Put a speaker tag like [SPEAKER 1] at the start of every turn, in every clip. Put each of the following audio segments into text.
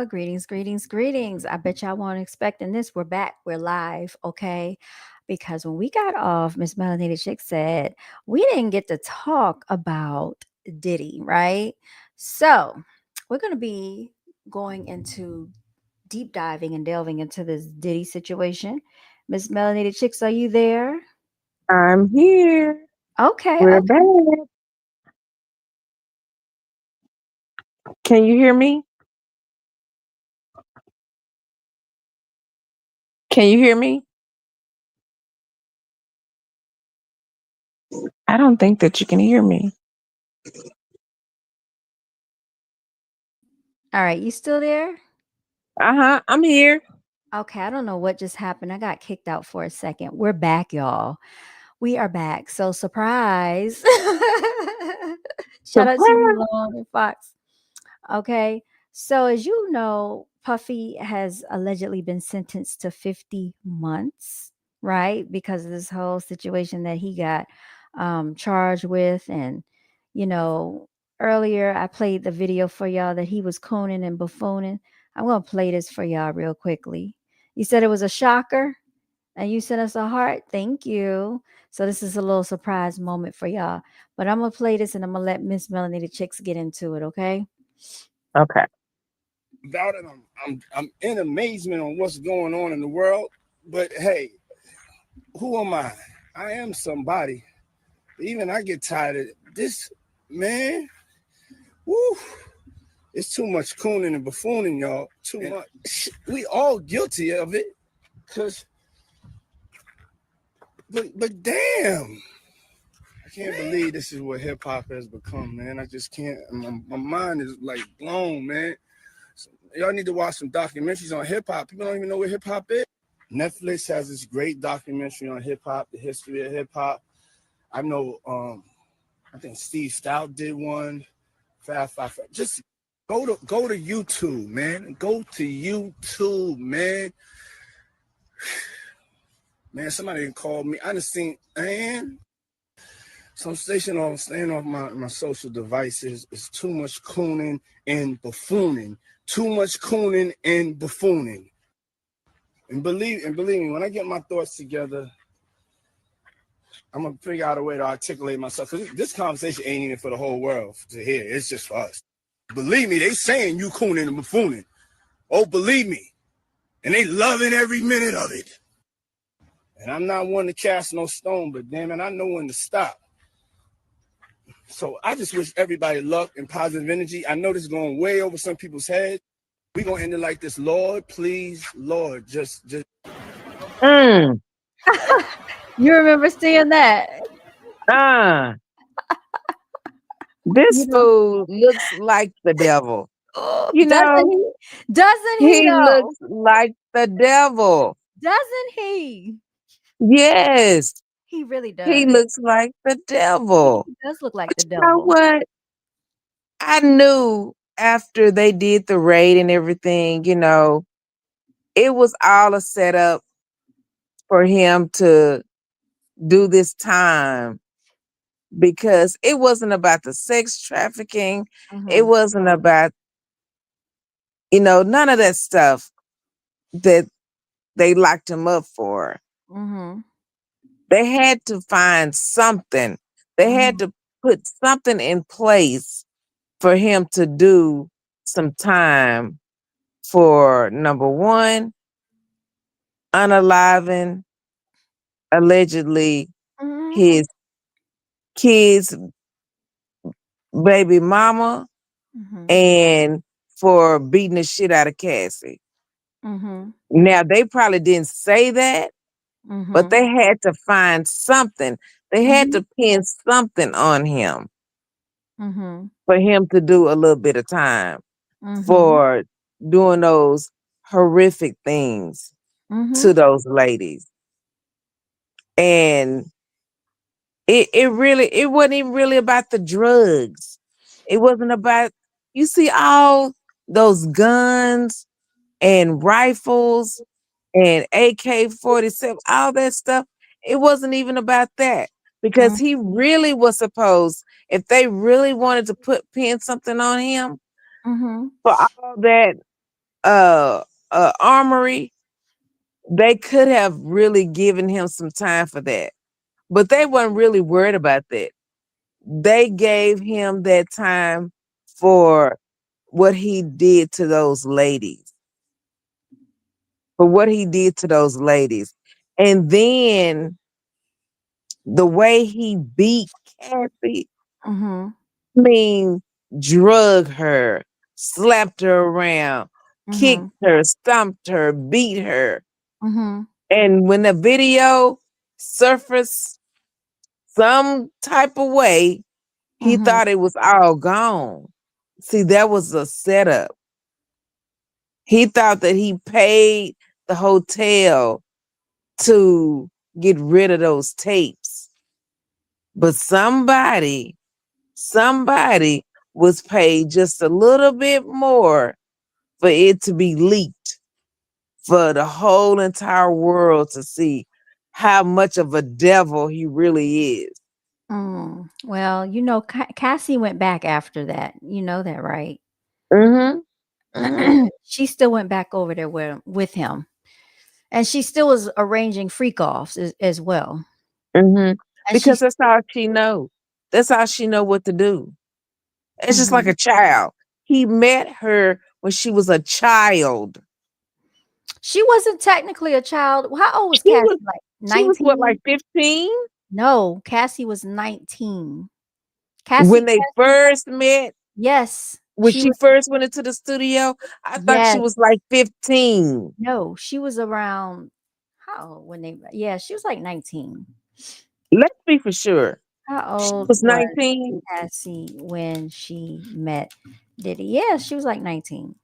[SPEAKER 1] Greetings, greetings, greetings. I bet y'all weren't expecting this. We're back. We're live, okay? Because when we got off, Miss Melanated Chick said we didn't get to talk about Diddy, right? So we're going to be going into deep diving and delving into this Diddy situation. Miss Melanated Chicks, are you there?
[SPEAKER 2] I'm here.
[SPEAKER 1] Okay,
[SPEAKER 2] We're
[SPEAKER 1] okay.
[SPEAKER 2] back. Can you hear me? Can you hear me? I don't think that you can hear me.
[SPEAKER 1] All right, you still there?
[SPEAKER 2] Uh-huh. I'm here.
[SPEAKER 1] Okay, I don't know what just happened. I got kicked out for a second. We're back, y'all. We are back. So surprise. Shout out to you,
[SPEAKER 2] Surprise.
[SPEAKER 1] Long and Fox. Okay. So as you know, Puffy has allegedly been sentenced to 50 months, right? Because of this whole situation that he got charged with. And, you know, earlier I played the video for y'all that he was cooning and buffooning. I'm going to play this for y'all real quickly. You said it was a shocker? And you sent us a heart. Thank you. So this is a little surprise moment for y'all. But I'm gonna play this and I'm gonna let Miss Melanie the Chicks get into it, okay?
[SPEAKER 2] Okay.
[SPEAKER 3] About it. I'm in amazement on what's going on in the world. But hey, who am I? I am somebody. Even I get tired of this, man. Woo! It's too much cooning and buffooning, y'all. Too much. We all guilty of it. But damn. I can't believe this is what hip hop has become, man. I just can't. My mind is like blown, man. So y'all need to watch some documentaries on hip hop. People don't even know what hip hop is. Netflix has this great documentary on hip hop, the history of hip hop. I know, I think Steve Stout did one. Fast Five. Just go to YouTube, man. Go to YouTube, man. Man, somebody can call me. I just seen, man. So I'm staying off my social devices. It's too much cooning and buffooning. Too much cooning and buffooning. And believe me, when I get my thoughts together, I'm gonna figure out a way to articulate myself. Cause this conversation ain't even for the whole world to hear. It's just for us. Believe me, they saying you cooning and buffooning. Oh, believe me. And they loving every minute of it. And I'm not one to cast no stone, but damn it, I know when to stop. So I just wish everybody luck and positive energy. I know this is going way over some people's heads. We're gonna end it like this. Lord, please, Lord, just
[SPEAKER 2] Mm.
[SPEAKER 1] You remember seeing that?
[SPEAKER 2] Uh.
[SPEAKER 1] You
[SPEAKER 2] This
[SPEAKER 1] know?
[SPEAKER 2] fool looks like the devil.
[SPEAKER 1] Oh,
[SPEAKER 2] You
[SPEAKER 1] doesn't
[SPEAKER 2] know,
[SPEAKER 1] he? Doesn't he
[SPEAKER 2] he
[SPEAKER 1] though?
[SPEAKER 2] looks like the devil.
[SPEAKER 1] Doesn't he?
[SPEAKER 2] Yes,
[SPEAKER 1] He really
[SPEAKER 2] he
[SPEAKER 1] does.
[SPEAKER 2] looks like the devil.
[SPEAKER 1] He does look like
[SPEAKER 2] But
[SPEAKER 1] the
[SPEAKER 2] you know
[SPEAKER 1] devil.
[SPEAKER 2] what? I knew after they did the raid and everything, it was all a setup for him to do this time because it wasn't about the sex trafficking. It
[SPEAKER 1] Mm-hmm.
[SPEAKER 2] wasn't about, none of that stuff that they locked him up for.
[SPEAKER 1] Mm-hmm.
[SPEAKER 2] They had to find something. They had
[SPEAKER 1] Mm-hmm.
[SPEAKER 2] to put something in place for him to do some time for number one, unaliving allegedly
[SPEAKER 1] Mm-hmm.
[SPEAKER 2] his kids' baby mama
[SPEAKER 1] Mm-hmm.
[SPEAKER 2] and for beating the shit out of Cassie.
[SPEAKER 1] Mm-hmm.
[SPEAKER 2] Now, they probably didn't say that, but
[SPEAKER 1] Mm-hmm.
[SPEAKER 2] they had to find something. They had
[SPEAKER 1] Mm-hmm.
[SPEAKER 2] to pin something on him
[SPEAKER 1] Mm-hmm.
[SPEAKER 2] for him to do a little bit of time
[SPEAKER 1] Mm-hmm.
[SPEAKER 2] for doing those horrific things
[SPEAKER 1] Mm-hmm.
[SPEAKER 2] to those ladies. And it wasn't even really about the drugs. It wasn't about, you see all those guns and rifles and AK-47, all that stuff. It wasn't even about that because he really was supposed, if they really wanted to pin something on him
[SPEAKER 1] Mm-hmm.
[SPEAKER 2] for all that, uh armory, they could have really given him some time for that. But they weren't really worried about that. They gave him that time for what he did to those ladies, for what he did to those ladies. And then the way he beat Kathy,
[SPEAKER 1] Mhm.
[SPEAKER 2] I mean, drug her, slapped her around, kicked
[SPEAKER 1] Mhm.
[SPEAKER 2] her, stomped her, beat her.
[SPEAKER 1] Mhm.
[SPEAKER 2] And when the video surfaced some type of way, he
[SPEAKER 1] Mhm.
[SPEAKER 2] thought it was all gone. See, that was a setup. He thought that he paid the hotel to get rid of those tapes. But somebody was paid just a little bit more for it to be leaked for the whole entire world to see how much of a devil he really is.
[SPEAKER 1] Mm. Well, Cassie went back after that. You know that, right?
[SPEAKER 2] Mhm. Mhm.
[SPEAKER 1] She still went back over there with him, and she still was arranging freak offs as well.
[SPEAKER 2] Mhm.
[SPEAKER 1] And
[SPEAKER 2] Because
[SPEAKER 1] she's
[SPEAKER 2] that's all she know. That's all she know what to do. It's just like
[SPEAKER 1] Mhm.
[SPEAKER 2] a child. He met her when she was a child.
[SPEAKER 1] She wasn't technically a child. How old was
[SPEAKER 2] She
[SPEAKER 1] Cassie?
[SPEAKER 2] was
[SPEAKER 1] Like
[SPEAKER 2] she was what, like
[SPEAKER 1] 19?
[SPEAKER 2] 15
[SPEAKER 1] No, Cassie was 19.
[SPEAKER 2] when
[SPEAKER 1] Cassie,
[SPEAKER 2] they
[SPEAKER 1] Cassie,
[SPEAKER 2] first met.
[SPEAKER 1] yes,
[SPEAKER 2] When
[SPEAKER 1] she
[SPEAKER 2] she
[SPEAKER 1] was.
[SPEAKER 2] first went into the studio, I thought she
[SPEAKER 1] Yes,
[SPEAKER 2] was like 15.
[SPEAKER 1] no, she was around. How old when they? Yeah, she was like 19.
[SPEAKER 2] Let's be for sure.
[SPEAKER 1] How
[SPEAKER 2] She
[SPEAKER 1] old
[SPEAKER 2] was
[SPEAKER 1] was
[SPEAKER 2] 19.
[SPEAKER 1] Cassie when she met Diddy? Yeah, she was like 19.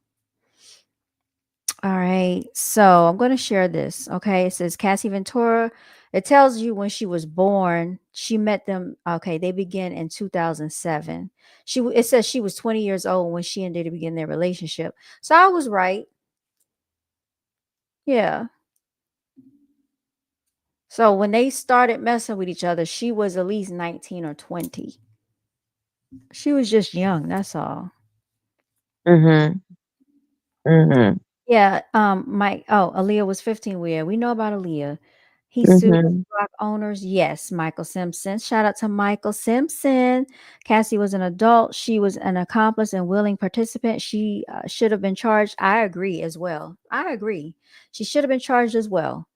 [SPEAKER 1] All right. So I'm going to share this. Okay. It says Cassie Ventura. It tells you when she was born. She met them. Okay. They began in 2007. It says she was 20 years old when she and Diddy began their relationship. So I was right. Yeah. So when they started messing with each other, she was at least 19 or 20. She was just young. That's all.
[SPEAKER 2] Mhm. Mhm.
[SPEAKER 1] Yeah, Mike. Oh, Aaliyah was 15. We know about Aaliyah. He sued
[SPEAKER 2] Mhm.
[SPEAKER 1] rock owners. Yes, Michael Simpson. Shout out to Michael Simpson. Cassie was an adult. She was an accomplice and willing participant. She should have been charged. I agree as well. I agree. She should have been charged as well.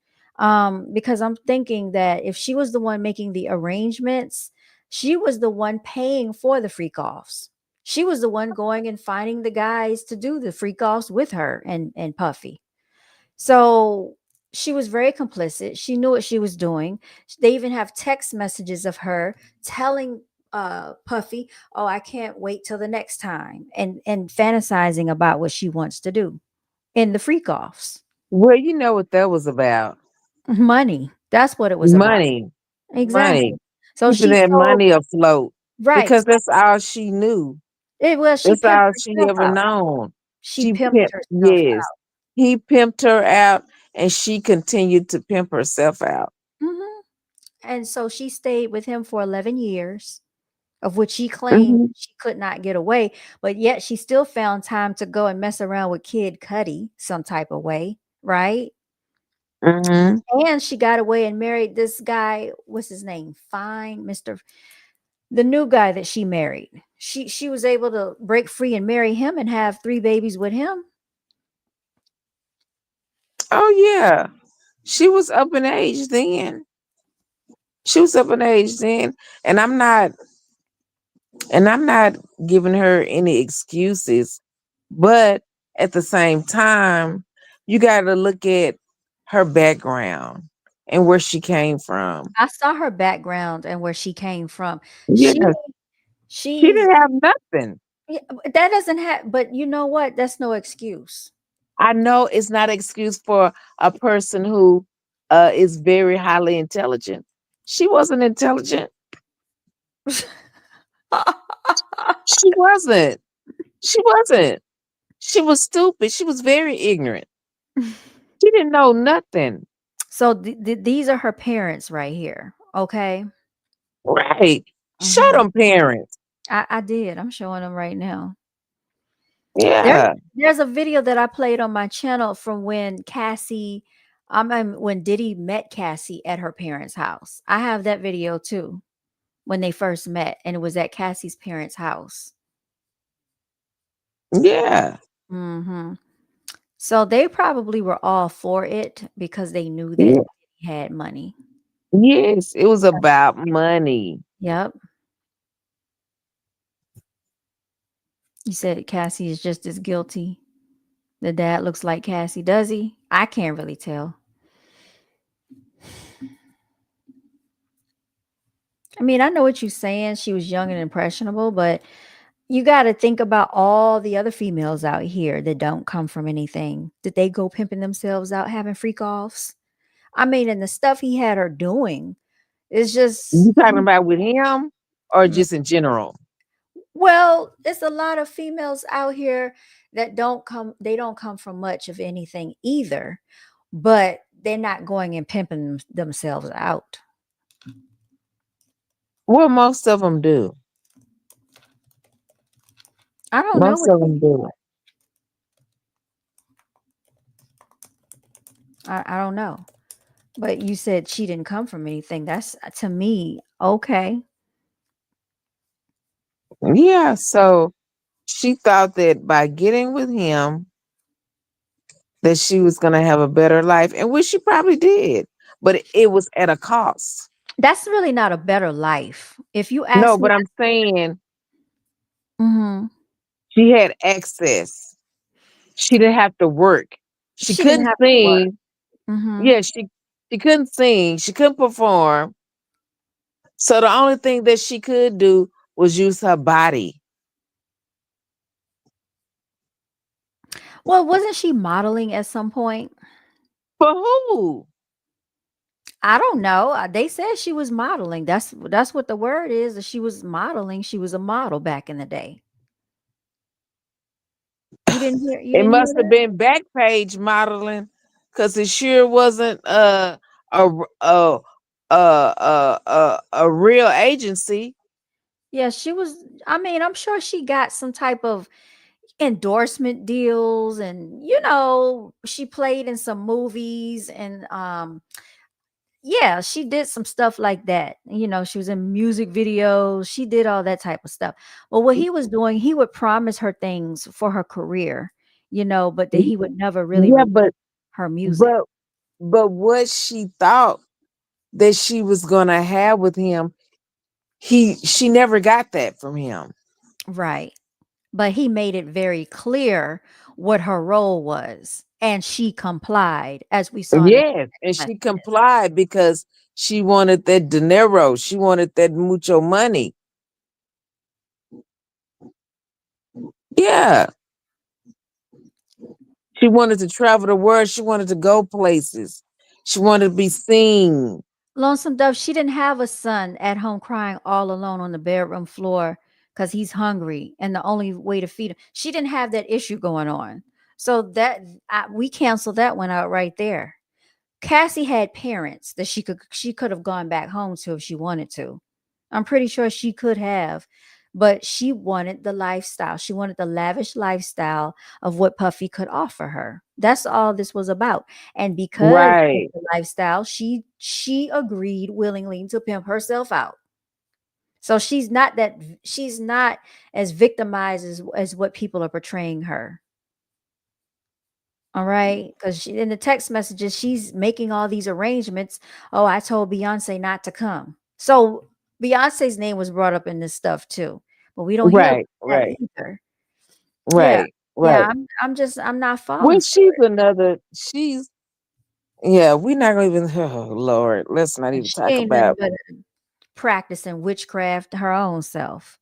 [SPEAKER 1] Because I'm thinking that if she was the one making the arrangements, she was the one paying for the freak offs. She was the one going and finding the guys to do the freak offs with her and Puffy. So she was very complicit. She knew what she was doing. They even have text messages of her telling Puffy, "Oh, I can't wait till the next time," and fantasizing about what she wants to do in the freak offs.
[SPEAKER 2] Well, you know what that was about.
[SPEAKER 1] Money. That's what it was about.
[SPEAKER 2] Money. Money.
[SPEAKER 1] Exactly. So
[SPEAKER 2] Keeping
[SPEAKER 1] she
[SPEAKER 2] that
[SPEAKER 1] sold
[SPEAKER 2] money afloat.
[SPEAKER 1] right.
[SPEAKER 2] Because that's all she knew.
[SPEAKER 1] Well, she
[SPEAKER 2] That's
[SPEAKER 1] pimped
[SPEAKER 2] all she
[SPEAKER 1] herself
[SPEAKER 2] ever
[SPEAKER 1] out.
[SPEAKER 2] known.
[SPEAKER 1] She
[SPEAKER 2] She
[SPEAKER 1] pimped
[SPEAKER 2] pimped,
[SPEAKER 1] herself
[SPEAKER 2] yes. He pimped her out and she continued to pimp herself out.
[SPEAKER 1] out. And so she stayed with him for 11 years, of which she claimed
[SPEAKER 2] Mhm.
[SPEAKER 1] she could not get away, but yet she still found time to go and mess around with Kid Cudi some type of way, right?
[SPEAKER 2] Mhm.
[SPEAKER 1] And she got away and married this guy, what's his name? Fine, Mr. The new guy that she married. She was able to break free and marry him and have 3 babies with him.
[SPEAKER 2] Oh yeah. She was up in age then. She was up in age then. And I'm not giving her any excuses. But at the same time, you gotta look at her background and where she came from.
[SPEAKER 1] I saw her background and where she came from. She
[SPEAKER 2] Yes. She
[SPEAKER 1] she's
[SPEAKER 2] didn't have nothing.
[SPEAKER 1] yeah, but that doesn't have but you know what? That's no excuse.
[SPEAKER 2] I know it's not an excuse for a person who is very highly intelligent. She wasn't intelligent. She wasn't. She wasn't. She was stupid. She was very ignorant. She didn't know nothing.
[SPEAKER 1] So these are her parents right here. Okay.
[SPEAKER 2] Right. Show
[SPEAKER 1] Hmm.
[SPEAKER 2] them parents.
[SPEAKER 1] I did. I'm showing them right now. There
[SPEAKER 2] Yeah.
[SPEAKER 1] there's a video that I played on my channel from when Cassie when Diddy met Cassie at her parents' house. I have that video too, when they first met, and it was at Cassie's parents' house.
[SPEAKER 2] Yeah.
[SPEAKER 1] Mhm. So they probably were all for it because they knew that
[SPEAKER 2] Yeah.
[SPEAKER 1] he had money.
[SPEAKER 2] Yes, it was about money.
[SPEAKER 1] Yep. You said Cassie is just as guilty. The dad looks like Cassie, does he? I can't really tell. I mean, I know what you're saying. She was young and impressionable, but you got to think about all the other females out here that don't come from anything. Did they go pimping themselves out having freak offs? I mean, and the stuff he had her doing is just
[SPEAKER 2] You talking about with him or just in general?
[SPEAKER 1] well, it's a lot of females out here that they don't come from much of anything either, but they're not going and pimping themselves out.
[SPEAKER 2] Well, most of them do.
[SPEAKER 1] I don't know
[SPEAKER 2] Most
[SPEAKER 1] what
[SPEAKER 2] of them do.
[SPEAKER 1] I don't know. But you said she didn't come from anything. That's to me, okay.
[SPEAKER 2] Yeah. So she thought that by getting with him, that she was going to have a better life, and which she probably did, but it was at a cost.
[SPEAKER 1] That's really not a better life. If you
[SPEAKER 2] No,
[SPEAKER 1] ask me,
[SPEAKER 2] but I'm saying
[SPEAKER 1] mhm,
[SPEAKER 2] she had access. She didn't have to work. She
[SPEAKER 1] she didn't
[SPEAKER 2] couldn't
[SPEAKER 1] have to work.
[SPEAKER 2] sing.
[SPEAKER 1] Mhm.
[SPEAKER 2] Yeah, she couldn't sing. She couldn't perform. So the only thing that she could do was use her body.
[SPEAKER 1] Well, wasn't she modeling at some point?
[SPEAKER 2] For who?
[SPEAKER 1] I don't know. They said she was modeling. That's what the word is. That she was modeling. She was a model back in the day. You didn't hear. You
[SPEAKER 2] It
[SPEAKER 1] didn't hear
[SPEAKER 2] must have
[SPEAKER 1] that.
[SPEAKER 2] been back page modeling, because it sure wasn't a a a real agency.
[SPEAKER 1] Yeah, she was. I mean, I'm sure she got some type of endorsement deals, and she played in some movies, and yeah, she did some stuff like that. She was in music videos. She did all that type of stuff. But what he was doing, he would promise her things for her career, but then he would never really
[SPEAKER 2] Yeah,
[SPEAKER 1] release her music.
[SPEAKER 2] but but what she thought that she was gonna have with him, she never got that from him.
[SPEAKER 1] Right. But he made it very clear what her role was, and she complied, as we saw in the
[SPEAKER 2] Yes,
[SPEAKER 1] text
[SPEAKER 2] and she
[SPEAKER 1] messages.
[SPEAKER 2] complied because she wanted that dinero. She wanted that mucho money. Yeah, she wanted to travel the world. She wanted to go places. She wanted to be seen.
[SPEAKER 1] Lonesome Dove, she didn't have a son at home crying all alone on the bedroom floor because he's hungry and the only way to feed him. She didn't have that issue going on. So we canceled that one out right there. Cassie had parents that she could have gone back home to if she wanted to. I'm pretty sure she could have, but she wanted the lifestyle. She wanted the lavish lifestyle of what Puffy could offer her. That's all this was about. And because of
[SPEAKER 2] Right,
[SPEAKER 1] the lifestyle, she agreed willingly to pimp herself out. So she's not as victimized as what people are portraying her. All right, because in the text messages, she's making all these arrangements. Oh, I told Beyonce not to come. So Beyonce's name was brought up in this stuff too, but we don't hear about
[SPEAKER 2] right,
[SPEAKER 1] that
[SPEAKER 2] right,
[SPEAKER 1] either. Yeah,
[SPEAKER 2] right,
[SPEAKER 1] yeah.
[SPEAKER 2] right.
[SPEAKER 1] I'm not
[SPEAKER 2] Well,
[SPEAKER 1] falling for
[SPEAKER 2] she's
[SPEAKER 1] it.
[SPEAKER 2] another. She's yeah. We're not gonna even. Oh Lord, let's not
[SPEAKER 1] And
[SPEAKER 2] even
[SPEAKER 1] she
[SPEAKER 2] talk
[SPEAKER 1] ain't nothing
[SPEAKER 2] about.
[SPEAKER 1] but practicing witchcraft her own self.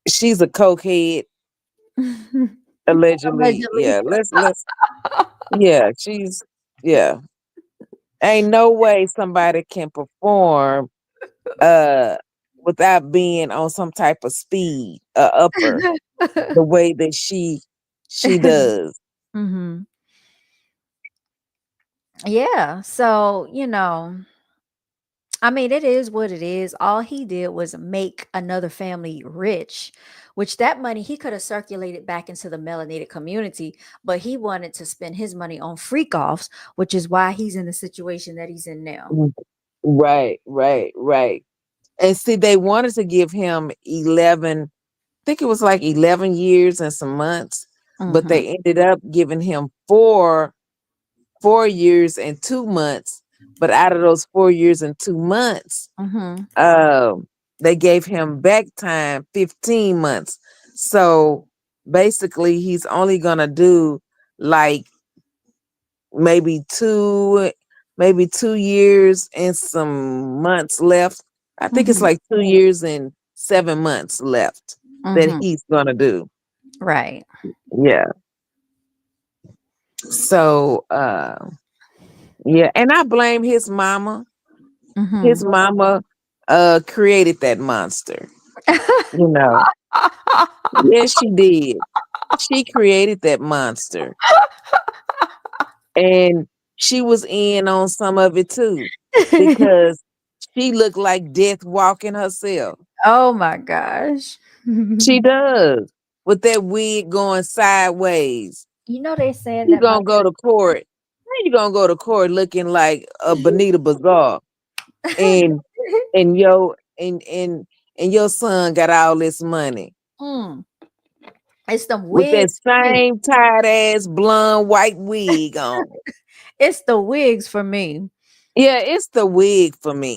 [SPEAKER 2] She's a cokehead, allegedly.
[SPEAKER 1] Allegedly.
[SPEAKER 2] Yeah, let's. Yeah, she's yeah. Ain't no way somebody can perform uh without being on some type of speed, upper, the way that she does.
[SPEAKER 1] hmm Yeah. So, I mean, it is what it is. All he did was make another family rich which that money he could have circulated back into the melanated community, but he wanted to spend his money on freak offs, which is why he's in the situation that he's in now.
[SPEAKER 2] Mm, right, right, right. And see, they wanted to give him 11, I think it was like 11 years and some months, but
[SPEAKER 1] Mm-hmm.
[SPEAKER 2] they ended up giving him 4 years and 2 months. But out of those 4 years and 2 months,
[SPEAKER 1] Mm-hmm.
[SPEAKER 2] um, they gave him back time 15 months. So basically, he's only gonna do like maybe 2 years and some months left. I think it's
[SPEAKER 1] Mm-hmm.
[SPEAKER 2] like 2 years and 7 months left that
[SPEAKER 1] Mm-hmm.
[SPEAKER 2] he's gonna do.
[SPEAKER 1] Right.
[SPEAKER 2] Yeah. So yeah, and I blame his mama.
[SPEAKER 1] Mm-hmm.
[SPEAKER 2] His mama created that monster, you know. Yes, she did. She created that monster. And she was in on some of it too, because she looked like death walking herself.
[SPEAKER 1] Oh my gosh.
[SPEAKER 2] She does. With that wig going sideways.
[SPEAKER 1] You know they saying
[SPEAKER 2] You
[SPEAKER 1] that my
[SPEAKER 2] gonna go to court. How you gonna go to court looking like a Bonita Bazaar, and and your and your son got all this money
[SPEAKER 1] mm, it's them
[SPEAKER 2] with that
[SPEAKER 1] wigs for me.
[SPEAKER 2] same tight ass blonde white wig on?
[SPEAKER 1] It's the wigs for me.
[SPEAKER 2] Yeah, it's the wig for me.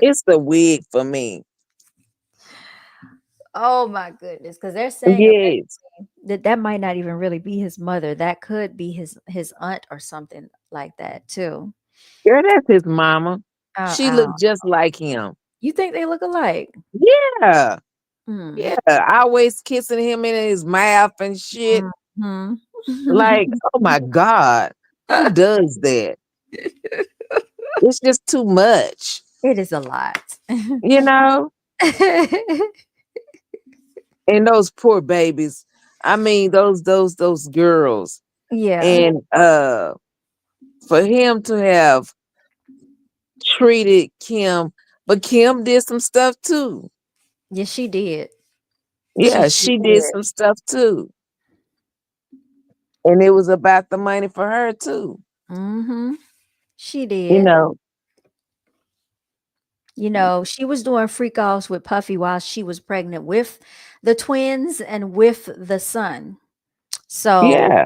[SPEAKER 2] It's the wig for me.
[SPEAKER 1] Oh my goodness, because they're saying
[SPEAKER 2] Yes.
[SPEAKER 1] that that might not even really be his mother. That could be his aunt or something like that too.
[SPEAKER 2] Girl, that's his mama. She
[SPEAKER 1] Oh,
[SPEAKER 2] looked just like him.
[SPEAKER 1] you think they look alike?
[SPEAKER 2] Yeah.
[SPEAKER 1] Mm.
[SPEAKER 2] Yeah. Always kissing him in his mouth and shit.
[SPEAKER 1] Hmm.
[SPEAKER 2] Like, oh my God. Who does that? It's just too much.
[SPEAKER 1] It is a lot.
[SPEAKER 2] You know? And those poor babies. I mean, those girls.
[SPEAKER 1] Yeah.
[SPEAKER 2] And for him to have treated Kim, but Kim did some stuff too.
[SPEAKER 1] Yes, she did. She
[SPEAKER 2] Yeah,
[SPEAKER 1] sure
[SPEAKER 2] she did
[SPEAKER 1] did.
[SPEAKER 2] some stuff too. And it was about the money for her too.
[SPEAKER 1] Hmm. She
[SPEAKER 2] You
[SPEAKER 1] did.
[SPEAKER 2] know.
[SPEAKER 1] You know, she was doing freak offs with Puffy while she was pregnant with the twins and with the son. So,
[SPEAKER 2] Yeah.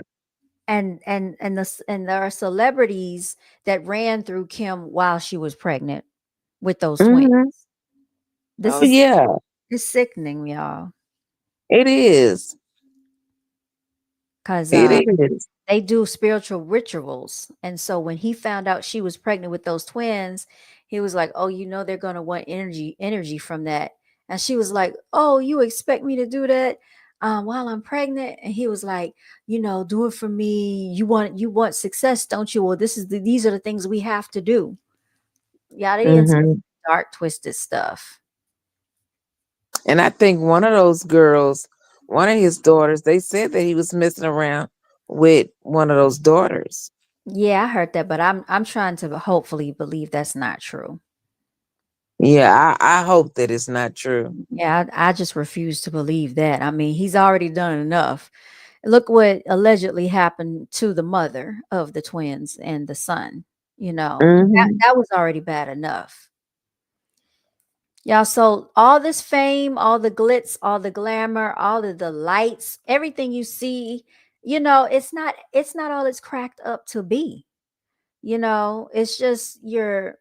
[SPEAKER 1] and there are celebrities that ran through Kim while she was pregnant with those twins.
[SPEAKER 2] Hmm.
[SPEAKER 1] This
[SPEAKER 2] Oh
[SPEAKER 1] is
[SPEAKER 2] yeah.
[SPEAKER 1] it's sickening, y'all.
[SPEAKER 2] It is.
[SPEAKER 1] Cause
[SPEAKER 2] It is.
[SPEAKER 1] they do spiritual rituals. And so when he found out she was pregnant with those twins, he was like, "Oh, you know they're going to want energy from that." And she was like, "Oh, you expect me to do that while I'm pregnant?" And he was like, "You know, do it for me. You want success, don't you? Well, these are the things we have to do." Yeah, they into
[SPEAKER 2] Hmm.
[SPEAKER 1] dark twisted stuff.
[SPEAKER 2] And I think one of those girls, one of his daughters, they said that he was messing around with one of those daughters.
[SPEAKER 1] Yeah, I heard that, but I'm trying to hopefully believe that's not true.
[SPEAKER 2] Yeah, I hope that it's not true.
[SPEAKER 1] Yeah, I just refuse to believe that. I mean, he's already done enough. Look what allegedly happened to the mother of the twins and the son. You know,
[SPEAKER 2] Hmm.
[SPEAKER 1] that was already bad enough. Y'all, so all this fame, all the glitz, all the glamour, all of the lights, everything you see, you know, it's not all it's cracked up to be. You know, it's just you're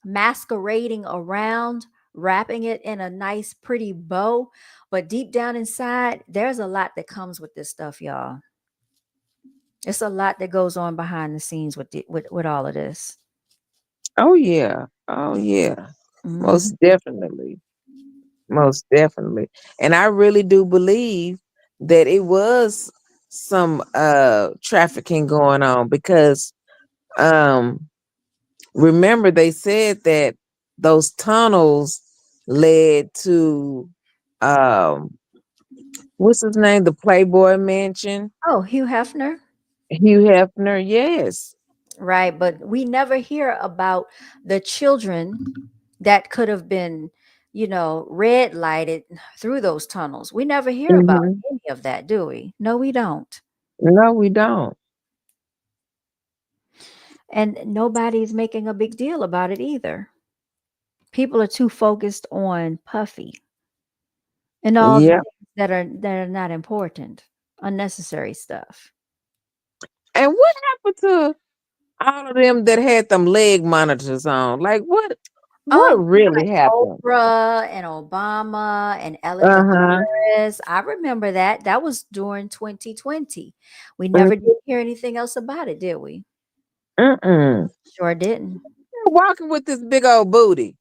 [SPEAKER 1] masquerading around, wrapping it in a nice, pretty bow. But deep down inside, there's a lot that comes with this stuff, y'all. It's a lot that goes on behind the scenes with all of this.
[SPEAKER 2] Oh yeah. Oh yeah.
[SPEAKER 1] Hmm.
[SPEAKER 2] Most definitely. Most definitely. And I really do believe that it was some trafficking going on, because um remember they said that those tunnels led to um what's his name? The Playboy Mansion.
[SPEAKER 1] Oh, Hugh Hefner.
[SPEAKER 2] Hugh Hefner, yes.
[SPEAKER 1] Right. But we never hear about the children that could have been red lighted through those tunnels. We never hear about
[SPEAKER 2] Mhm.
[SPEAKER 1] any of that, do we? No, we don't.
[SPEAKER 2] No, we don't.
[SPEAKER 1] And nobody's making a big deal about it either. People are too focused on Puffy and all the
[SPEAKER 2] Yeah.
[SPEAKER 1] things that are not important, unnecessary stuff.
[SPEAKER 2] And what happened to all of them that had them leg monitors on? Like what really happened?
[SPEAKER 1] Oprah and Obama and Ellen
[SPEAKER 2] Uh-huh.
[SPEAKER 1] DeGeneres. I remember that. That was during 2020. We never
[SPEAKER 2] Mm,
[SPEAKER 1] did hear anything else about it, did we?
[SPEAKER 2] mm-mm.
[SPEAKER 1] Sure didn't.
[SPEAKER 2] Walking with this big old booty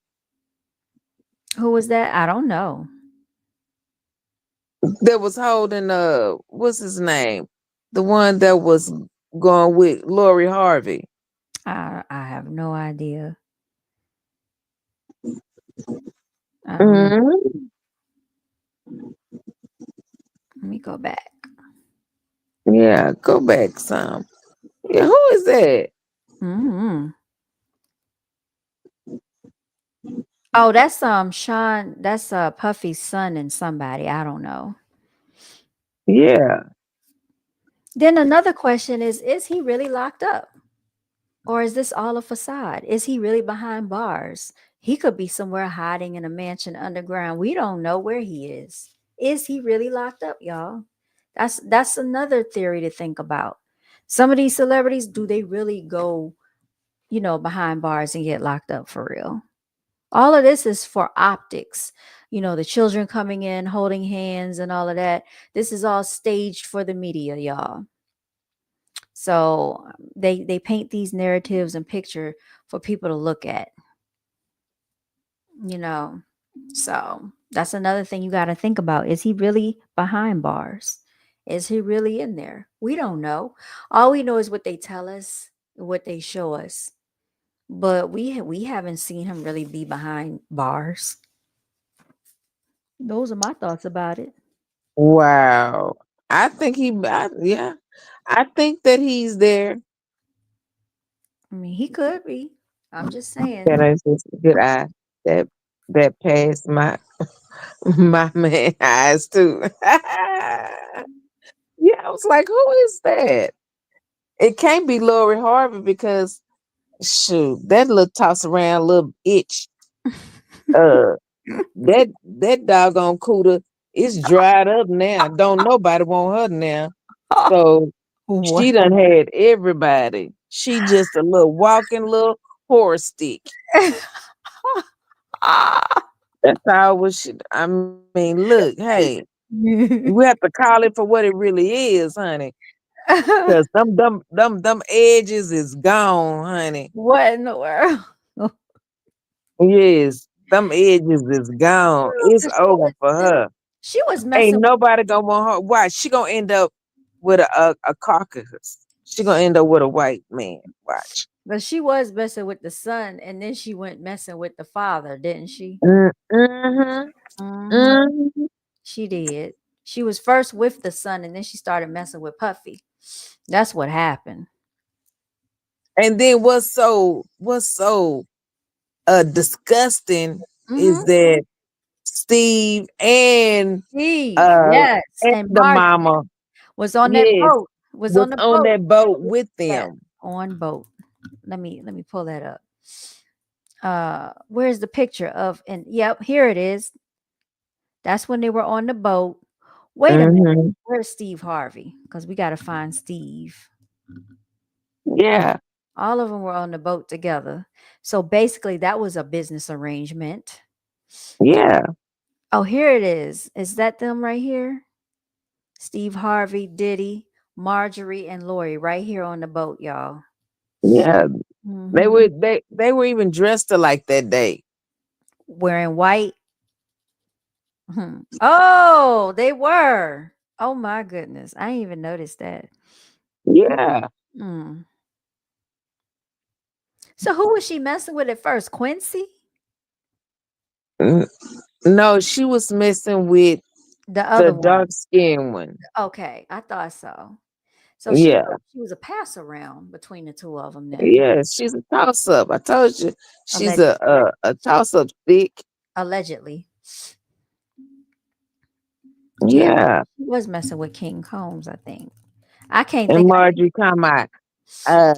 [SPEAKER 1] Who was that? I don't know.
[SPEAKER 2] that was holding what's his name? The one that was going with Lori Harvey.
[SPEAKER 1] I have no idea. I don't know.
[SPEAKER 2] Hmm.
[SPEAKER 1] Let me go back.
[SPEAKER 2] Yeah, go back some. Yeah, who is that?
[SPEAKER 1] Hmm. Oh, that's Sean. That's Puffy's son and somebody. I don't know.
[SPEAKER 2] Yeah.
[SPEAKER 1] Then another question is he really locked up? Or is this all a facade? Is he really behind bars? He could be somewhere hiding in a mansion underground. We don't know where he is. Is he really locked up, y'all? That's another theory to think about. Some of these celebrities, do they really go, behind bars and get locked up for real? All of this is for optics. The children coming in, holding hands and all of that. This is all staged for the media, y'all. So they paint these narratives and picture for people to look at, you know. So that's another thing you got to think about. Is he really behind bars? Is he really in there? We don't know. All we know is what they tell us, what they show us. But we haven't seen him really be behind bars. Those are my thoughts about it.
[SPEAKER 2] Wow. Yeah. I think that he's there.
[SPEAKER 1] I mean, he could be. I'm just
[SPEAKER 2] That
[SPEAKER 1] saying.
[SPEAKER 2] is just a good eye. That that passed my my man eyes too. Yeah, I was like, who is that? It can't be Lori Harvey because shoot, that little toss around little itch. Uh that doggone cooter is dried up now. Don't nobody want her now. So
[SPEAKER 1] What?
[SPEAKER 2] she done had everybody. She just a little walking little horse stick. That's all what she I mean, look, hey, we have to call it for what it really is, honey. Cause them edges is gone, honey.
[SPEAKER 1] What in the world?
[SPEAKER 2] Yes, them edges is gone.
[SPEAKER 1] Girl,
[SPEAKER 2] It's
[SPEAKER 1] 'cause
[SPEAKER 2] over for her.
[SPEAKER 1] she was
[SPEAKER 2] Ain't
[SPEAKER 1] messing with
[SPEAKER 2] nobody gonna want her. Why? She gonna end up with a caucus. She gonna end up with a white man. Watch.
[SPEAKER 1] the son, and then she went messing with the father, didn't she?
[SPEAKER 2] Mm-hmm.
[SPEAKER 1] Hmm.
[SPEAKER 2] Mm-hmm.
[SPEAKER 1] She did. She was first with the son, and then she started messing with Puffy. That's what happened.
[SPEAKER 2] And then what's so disgusting is
[SPEAKER 1] Hmm.
[SPEAKER 2] that Steve
[SPEAKER 1] Steve,
[SPEAKER 2] uh
[SPEAKER 1] yes,
[SPEAKER 2] and
[SPEAKER 1] and
[SPEAKER 2] the
[SPEAKER 1] Marjorie
[SPEAKER 2] mama,
[SPEAKER 1] was on that
[SPEAKER 2] yes,
[SPEAKER 1] boat. Was
[SPEAKER 2] was
[SPEAKER 1] on the
[SPEAKER 2] on
[SPEAKER 1] boat.
[SPEAKER 2] that boat with
[SPEAKER 1] Yes,
[SPEAKER 2] them.
[SPEAKER 1] on boat. Let me pull that up. Where's the picture of? And yep, here it is. That's when they were on the boat. Wait a minute.
[SPEAKER 2] Hmm.
[SPEAKER 1] Where's Steve Harvey? Because we got to find Steve.
[SPEAKER 2] Yeah,
[SPEAKER 1] All of them were on the boat together. So basically, that was a business arrangement.
[SPEAKER 2] yeah,
[SPEAKER 1] Oh, here it is. Is that them right here? Steve Harvey, Diddy, Marjorie, and Lori right here on the boat, y'all.
[SPEAKER 2] yeah. They
[SPEAKER 1] Hmm.
[SPEAKER 2] were they were even dressed alike that day.
[SPEAKER 1] Wearing white. Mhm. Oh, they were. Oh my goodness. I didn't even notice that.
[SPEAKER 2] Yeah.
[SPEAKER 1] Mm. So who was she messing with at first? Quincy?
[SPEAKER 2] N- No, she was messing with
[SPEAKER 1] The
[SPEAKER 2] the
[SPEAKER 1] other one.
[SPEAKER 2] dark skinned one.
[SPEAKER 1] Okay, I thought so. So
[SPEAKER 2] Yeah.
[SPEAKER 1] she was a pass around between the two of them then.
[SPEAKER 2] Yeah, she's a toss up. I told you she's
[SPEAKER 1] Alleged.
[SPEAKER 2] a toss up stick.
[SPEAKER 1] allegedly. Yeah,
[SPEAKER 2] Yeah.
[SPEAKER 1] he was messing with King Combs, I think. I can't
[SPEAKER 2] And
[SPEAKER 1] think of
[SPEAKER 2] Marjorie come out, uh,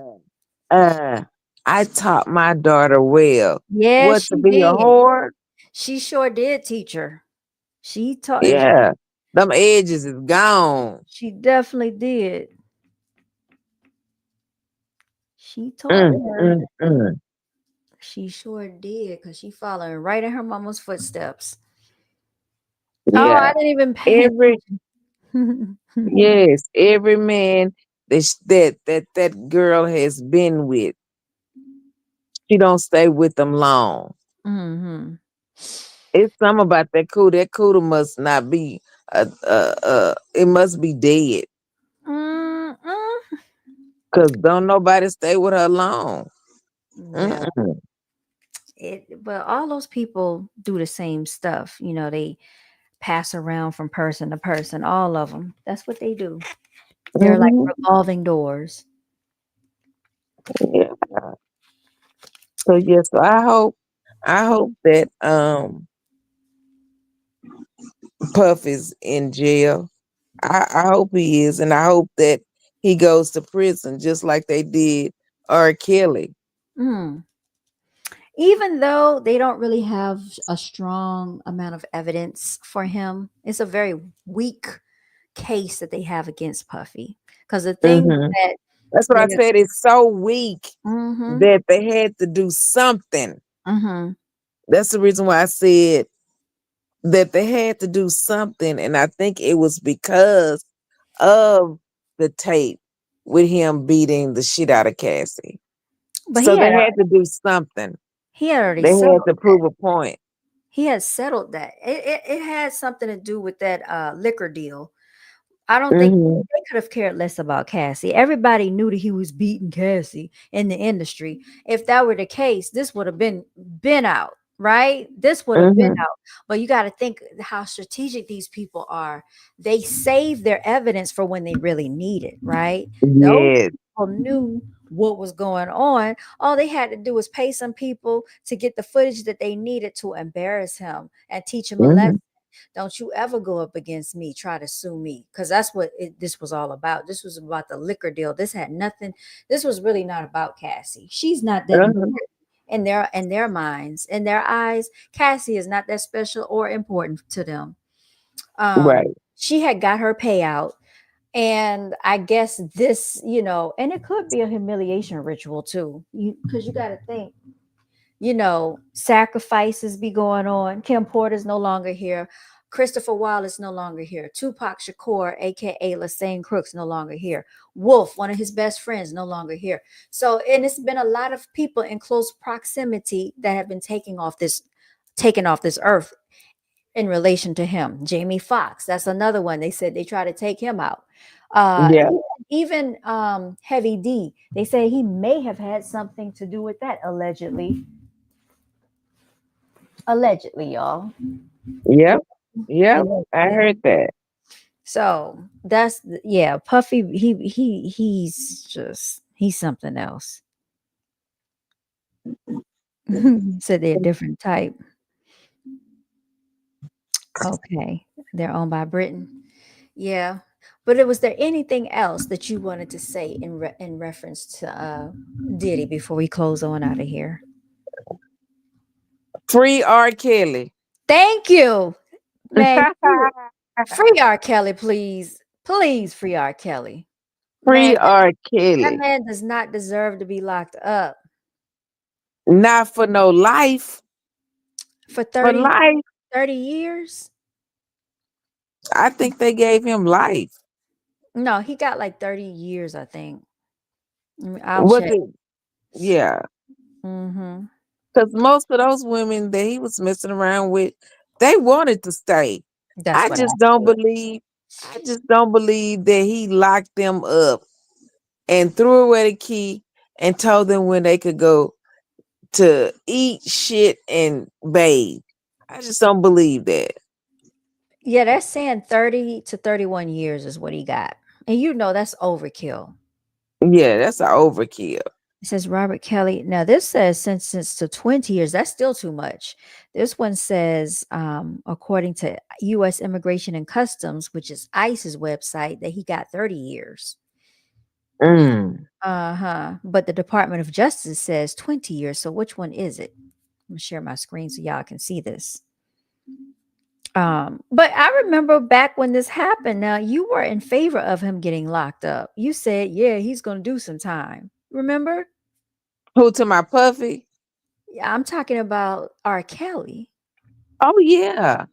[SPEAKER 2] uh, I taught my daughter well.
[SPEAKER 1] Yeah,
[SPEAKER 2] What, to
[SPEAKER 1] she
[SPEAKER 2] be a
[SPEAKER 1] did.
[SPEAKER 2] whore?
[SPEAKER 1] She sure did teach her. She taught
[SPEAKER 2] Yeah. Them edges is gone.
[SPEAKER 1] she definitely did. She taught
[SPEAKER 2] Mm,
[SPEAKER 1] her.
[SPEAKER 2] mm, mm.
[SPEAKER 1] She sure did, because she following right in her mama's footsteps. Oh, I
[SPEAKER 2] Yeah.
[SPEAKER 1] didn't even pay
[SPEAKER 2] Every
[SPEAKER 1] attention.
[SPEAKER 2] yes, every man that girl has been with, she don't stay with them long.
[SPEAKER 1] Hmm.
[SPEAKER 2] It's something about that cooter. That cooter must not be it must be dead.
[SPEAKER 1] Mm-mm.
[SPEAKER 2] Cause don't nobody stay with her long.
[SPEAKER 1] Yeah,
[SPEAKER 2] Mm-mm.
[SPEAKER 1] but all those people do the same stuff. They pass around from person to person. All of them. That's what they do. They're like
[SPEAKER 2] Hmm.
[SPEAKER 1] revolving doors.
[SPEAKER 2] Yeah. So yes, so I hope that Puff is in jail. I hope he is, and I hope that he goes to prison just like they did R. Kelly.
[SPEAKER 1] Mm. Even though they don't really have a strong amount of evidence for him, it's a very weak case that they have against Puffy. Because the thing
[SPEAKER 2] Hmm.
[SPEAKER 1] that
[SPEAKER 2] That's what I
[SPEAKER 1] they're,
[SPEAKER 2] said. It's so weak
[SPEAKER 1] mm-hmm,
[SPEAKER 2] that they had to do something.
[SPEAKER 1] mm-hmm.
[SPEAKER 2] That's the reason why I said that they had to do something, and I think it was because of the tape with him beating the shit out of Cassie.
[SPEAKER 1] But
[SPEAKER 2] So they had to do something.
[SPEAKER 1] he had already
[SPEAKER 2] They had
[SPEAKER 1] settled
[SPEAKER 2] to
[SPEAKER 1] that.
[SPEAKER 2] prove a point.
[SPEAKER 1] He had settled that. It had something to do with that liquor deal. I don't think
[SPEAKER 2] Hmm.
[SPEAKER 1] they could have cared less about Cassie. Everybody knew that he was beating Cassie in the industry. If that were the case, this would have been out, right? This would have been
[SPEAKER 2] Hmm.
[SPEAKER 1] out. But you got to think how strategic these people are. They save their evidence for when they really need it, right? Those
[SPEAKER 2] Yes.
[SPEAKER 1] people knew what was going on. All they had to do was pay some people to get the footage that they needed to embarrass him and teach him a lesson.
[SPEAKER 2] Hmm.
[SPEAKER 1] Don't you ever go up against me, try to sue me, because that's what this was all about. This was about the liquor deal. This had nothing. This was really not about Cassie. She's not that
[SPEAKER 2] Uh-huh.
[SPEAKER 1] important in their minds, in their eyes. Cassie is not that special or important to them.
[SPEAKER 2] Right.
[SPEAKER 1] She had got her payout, and I guess this, and it could be a humiliation ritual too. Because you got to think, sacrifices be going on. Kim Porter's no longer here. Christopher Wallace no longer here. Tupac Shakur, aka Lassane Crooks, no longer here. Wolf, one of his best friends, no longer here. So, and it's been a lot of people in close proximity that have been taken off this earth in relation to him. Jamie Foxx, that's another one. They said they try to take him out. Uh,
[SPEAKER 2] Yeah.
[SPEAKER 1] even Heavy D, they say he may have had something to do with that, allegedly. Allegedly, y'all.
[SPEAKER 2] Yep. Yep. I
[SPEAKER 1] Allegedly.
[SPEAKER 2] heard that.
[SPEAKER 1] So yeah, Puffy. He's something else. Said they're a different type. Okay, they're owned by Britain. Yeah, but was there anything else that you wanted to say in reference to Diddy before we close on out of here?
[SPEAKER 2] Free R. Kelly.
[SPEAKER 1] Thank you, man. Free R. Kelly, please, please, free R. Kelly, man.
[SPEAKER 2] Free R.
[SPEAKER 1] That
[SPEAKER 2] Kelly.
[SPEAKER 1] man does not deserve to be locked up
[SPEAKER 2] Not for no life.
[SPEAKER 1] for
[SPEAKER 2] For
[SPEAKER 1] 30
[SPEAKER 2] life.
[SPEAKER 1] 30 years.
[SPEAKER 2] I think they gave him life.
[SPEAKER 1] No, he got like 30 years, I think. I'll
[SPEAKER 2] Was
[SPEAKER 1] check.
[SPEAKER 2] it? Yeah.
[SPEAKER 1] Hmm.
[SPEAKER 2] Because most of those women that he was messing around with, they wanted to stay.
[SPEAKER 1] That's
[SPEAKER 2] I
[SPEAKER 1] what I
[SPEAKER 2] just don't
[SPEAKER 1] said.
[SPEAKER 2] believe, I just don't believe that he locked them up and threw away the key and told them when they could go to eat shit and bathe. I just don't believe that.
[SPEAKER 1] Yeah, they're saying 30 to 31 years is what he got. And that's overkill.
[SPEAKER 2] Yeah, that's an overkill.
[SPEAKER 1] It says Robert Kelly. Now this says sentenced to 20 years. That's still too much. This one says, according to U.S. Immigration and Customs, which is ICE's website, that he got 30 years.
[SPEAKER 2] Mm.
[SPEAKER 1] Uh-huh. But the Department of Justice says 20 years. So which one is it? I'm gonna share my screen so y'all can see this. But I remember back when this happened. Now you were in favor of him getting locked up. You said, yeah, he's gonna do some time. Remember?
[SPEAKER 2] Who to my Puffy?
[SPEAKER 1] Yeah, I'm talking about R. Kelly.
[SPEAKER 2] Oh yeah.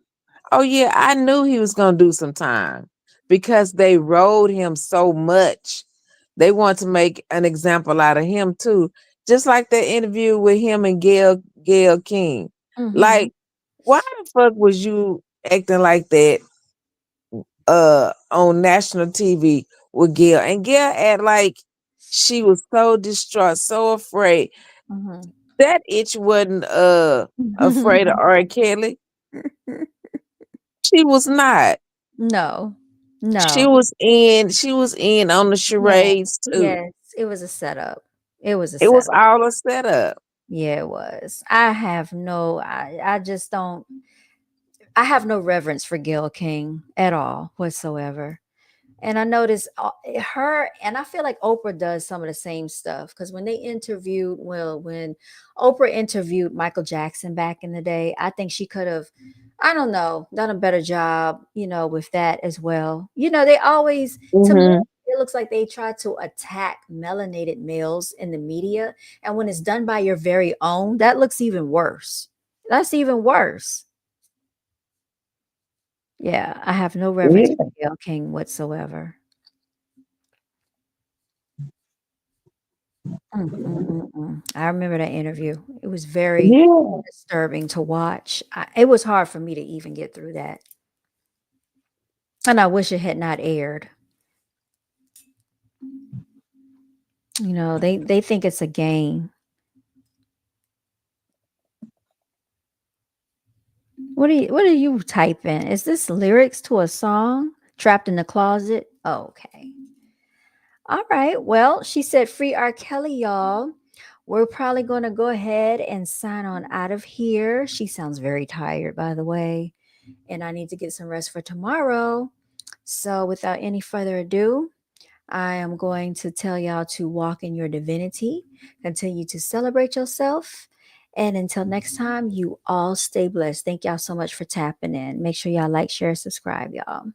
[SPEAKER 2] Oh yeah. I knew he was gonna do some time because they rode him so much. They want to make an example out of him too. Just like that interview with him and Gail King.
[SPEAKER 1] Mm-hmm.
[SPEAKER 2] Like, why the fuck was you acting like that on national TV with Gail? And Gail act like she was so distraught, so afraid.
[SPEAKER 1] Mm-hmm.
[SPEAKER 2] That itch wasn't afraid of R. Kelly. She was not.
[SPEAKER 1] No,
[SPEAKER 2] She
[SPEAKER 1] no.
[SPEAKER 2] was in she was in on the
[SPEAKER 1] Yeah,
[SPEAKER 2] charades too.
[SPEAKER 1] yes. It was a setup. It was a
[SPEAKER 2] It was
[SPEAKER 1] setup.
[SPEAKER 2] all a setup.
[SPEAKER 1] Yeah, it was. I just don't, I have no reverence for Gail King at all whatsoever. And I noticed her, and I feel like Oprah does some of the same stuff because when they interviewed, well, when Oprah interviewed Michael Jackson back in the day, I think she could have, I don't know, done a better job, with that as well. They always, to me,
[SPEAKER 2] Mhm.
[SPEAKER 1] it looks like they try to attack melanated males in the media. And when it's done by your very own, that looks even worse. That's even worse. Yeah, I have no reverence for
[SPEAKER 2] Yeah.
[SPEAKER 1] Gayle King whatsoever. I remember that interview. It was very
[SPEAKER 2] Yeah.
[SPEAKER 1] disturbing to watch. It was hard for me to even get through that. And I wish it had not aired. They think it's a game. What are you typing? Is this lyrics to a song? Trapped in the closet? Oh, okay. All right. Well, she said free R. Kelly, y'all. We're probably going to go ahead and sign on out of here. She sounds very tired, by the way. And I need to get some rest for tomorrow. So, without any further ado, I am going to tell y'all to walk in your divinity, continue to celebrate yourself. And until next time, you all stay blessed. Thank y'all so much for tapping in. Make sure y'all like, share, subscribe, y'all.